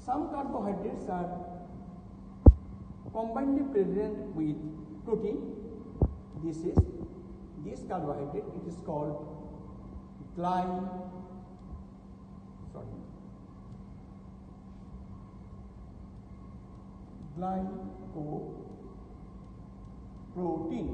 Some carbohydrates are combinedly present with protein. This carbohydrate, it is called glycoprotein.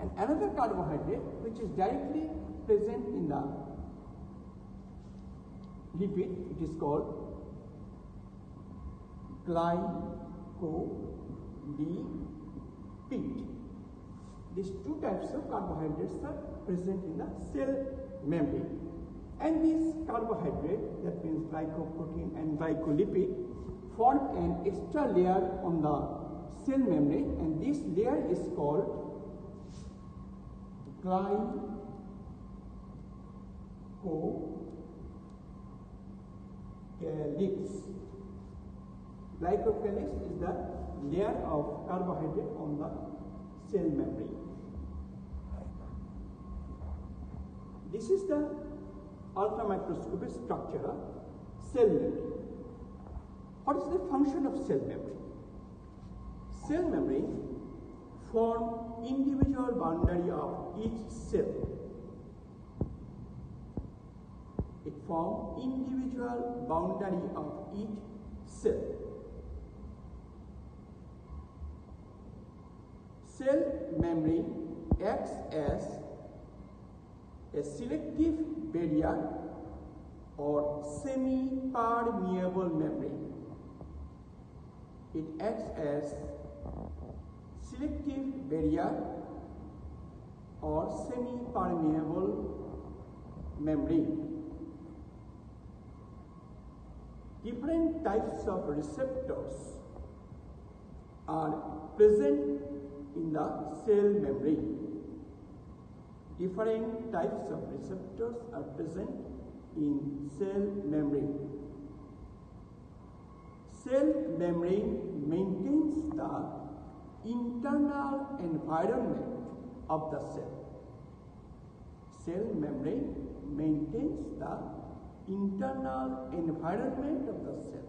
And another carbohydrate which is directly present in the lipid, it is called glycolipid. These two types of carbohydrates are present in the cell membrane. And this carbohydrate, that means glycoprotein and glycolipid, form an extra layer on the cell membrane, and this layer is called glycocalyx. Glycocalyx is the layer of carbohydrate on the cell membrane. This is the ultramicroscopic structure of cell membrane. What is the function of cell membrane? Cell membrane form individual boundary of each cell. It forms individual boundary of each cell. Cell membrane acts as a selective barrier or semi-permeable membrane. It acts as selective barrier or semi-permeable membrane. Different types of receptors are present in the cell membrane. Different types of receptors are present in cell membrane. Cell membrane maintains the internal environment of the cell. Cell membrane maintains the internal environment of the cell.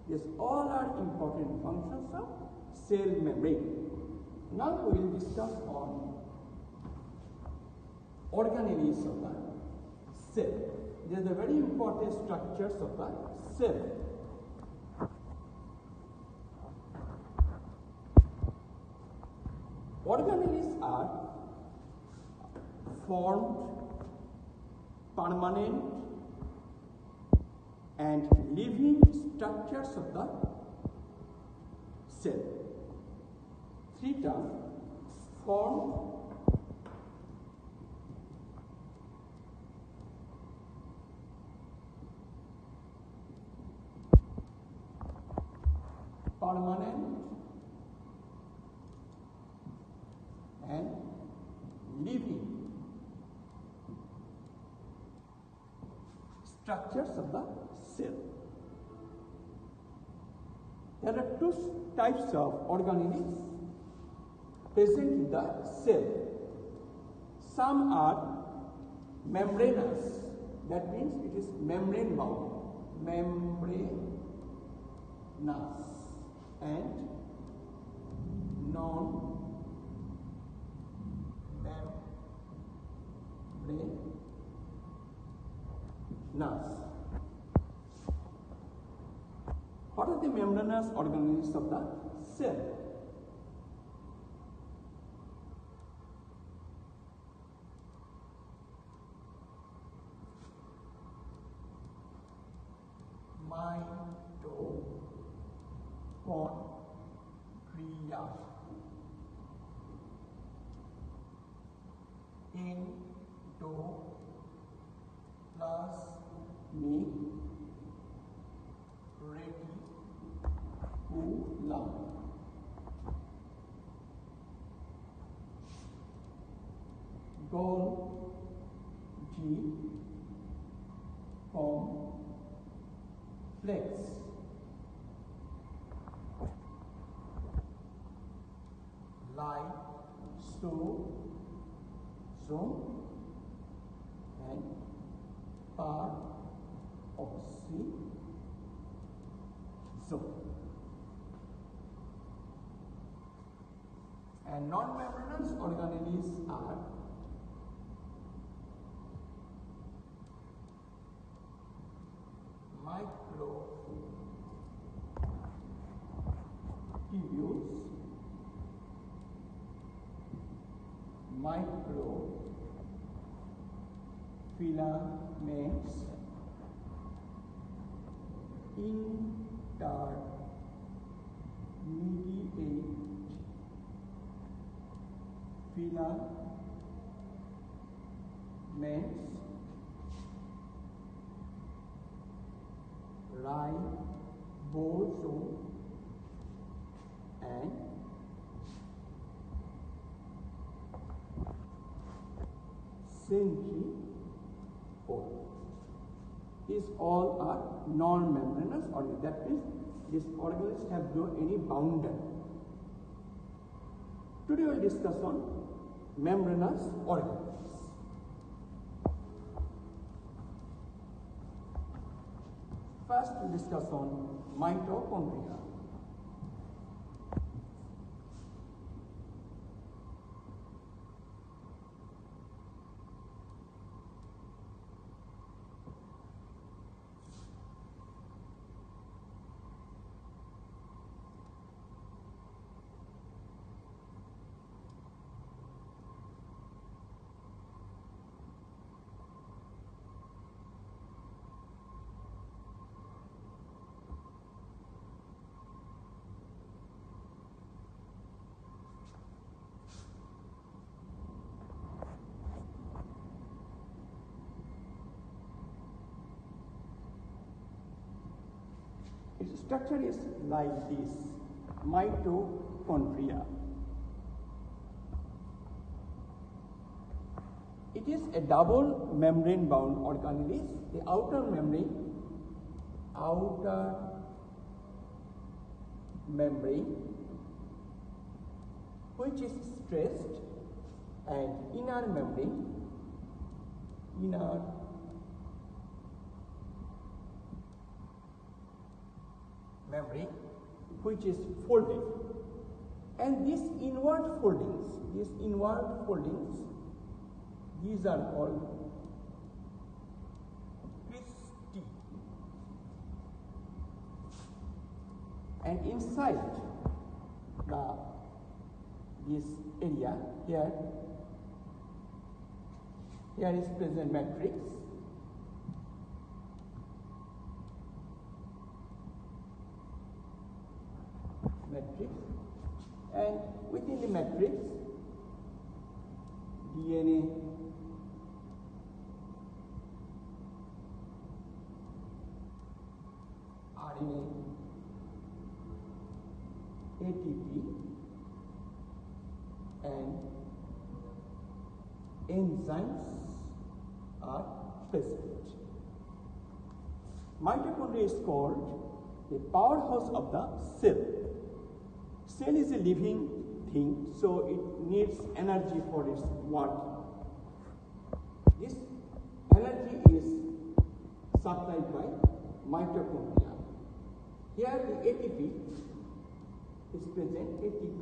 These all are important functions of cell membrane. Now we will discuss on organelles of the cell. These are the very important structures of the cell. Organelles are formed, permanent and living structures of the cell. Three terms: formed, permanent and living structures of the cell. There are two types of organelles present in the cell. Some are membranous, that means it is membrane bound, membranous, and non-membranous. What are the membranous organelles of the cell? Mitochondria, Endoplasmic Reticulum, Golgi complex, lysosome and peroxysomes. zone. And non-membranous organelles are microtubules, microfilaments, intermediate filaments, ribosome, and centriole. These all are non-membranous organelles. That means these organelles have no any boundary. Today we will discuss on membranous organelles. First we discuss on mitochondria. Its structure is like this: mitochondria. It is a double membrane bound organelle. The outer membrane which is stressed, and inner membrane which is folded. And these inward foldings, these are called cristae. And inside this area here is present matrix. And within the matrix, DNA, RNA, ATP, and enzymes are present. Mitochondria is called the powerhouse of the cell. Cell is a living thing, so it needs energy for its work. This energy is supplied by mitochondria. Here the ATP is present, ATP.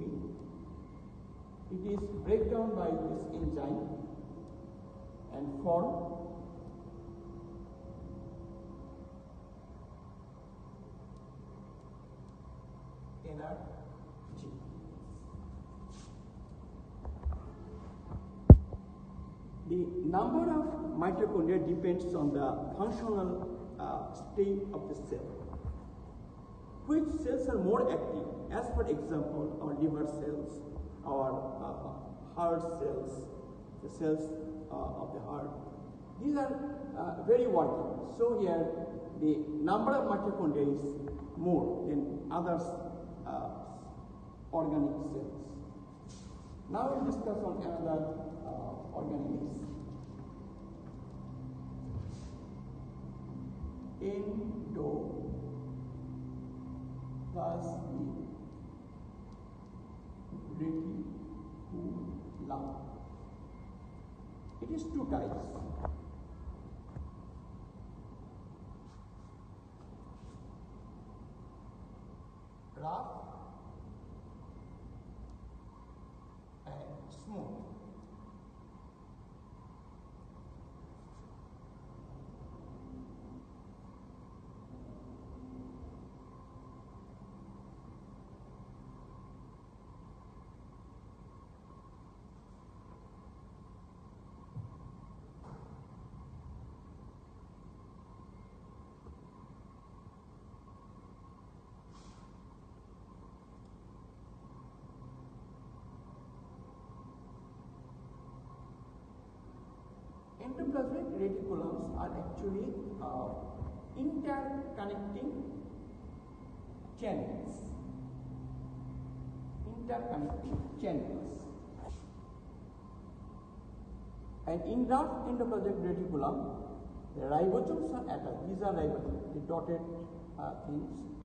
It is breakdown by this enzyme and form energy. The number of mitochondria depends on the functional state of the cell. Which cells are more active? As for example, our liver cells, our heart cells, the cells of the heart. These are very working. So here, the number of mitochondria is more than other organic cells. Now we'll discuss on another organelles. Endoplasmic reticulum. It is two types. rough and smooth. Endoplasmic reticulums are actually interconnecting channels. And in rough endoplasmic reticulum, the ribosomes are attached. These are ribosomes, the dotted things.